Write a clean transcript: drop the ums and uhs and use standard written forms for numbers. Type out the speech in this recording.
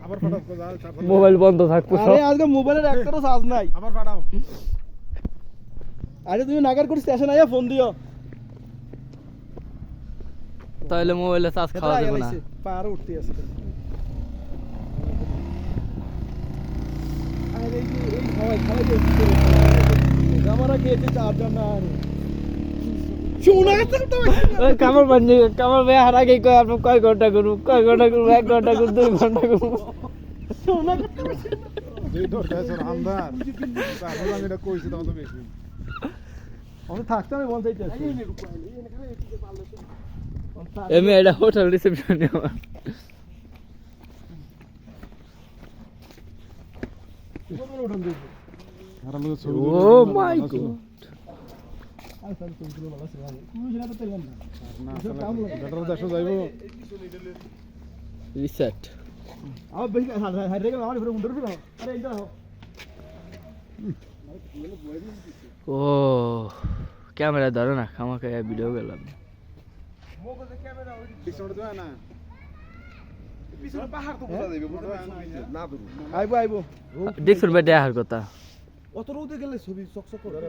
আবার ফাটাও মোবাইল বন্ধ থাকবো আরে আজকে মোবাইলের একটারও চার্জ নাই। আবার ফাটাও আরে তুমি নাগারকুড়ি স্টেশন আইয়া ফোন দিও। তাহলে মোবাইলে চার্জ খাওয়া যাবে না। পার উঠতে আছে। আরে এই সবাই খালাই দিচ্ছে। আমরা গিয়েছে চারজন না আর শোনা তো ওই কামর বান্ধি কামর ভাই হারা গই কয় আপনি কয় ঘন্টা করব 1 ঘন্টা করব 2 ঘন্টা করব শোনা এই দরকার আছে আমদার তাহলে আমি এটা কইছি তখন তো বেশি আমি থাকতে আমি বলতে চাইছি। এমনি এটা হোটেল রিসেপশনে আর আমি ছবি ও মাই গড আর স্যার তুমি ভালো আছে ভাই তুমি সেটা তো তেলেন না না বেটার দেশে যাইবো রিসেট আবার বেশি হাই রেগে আমার পুরো মুন্ডর পুরো আরে এইটা দাও ও ক্যামেরা ধরো না আমাকে ভিডিও গেলাম মোবাইলে ক্যামেরা ওই পিছনে তো না পিছনে পাহাড় তো বোঝা যাবে না ধরু আইবো আইবো দেখুন বেটা আর কথা অত রোদে গেলে ছবি চকচক করে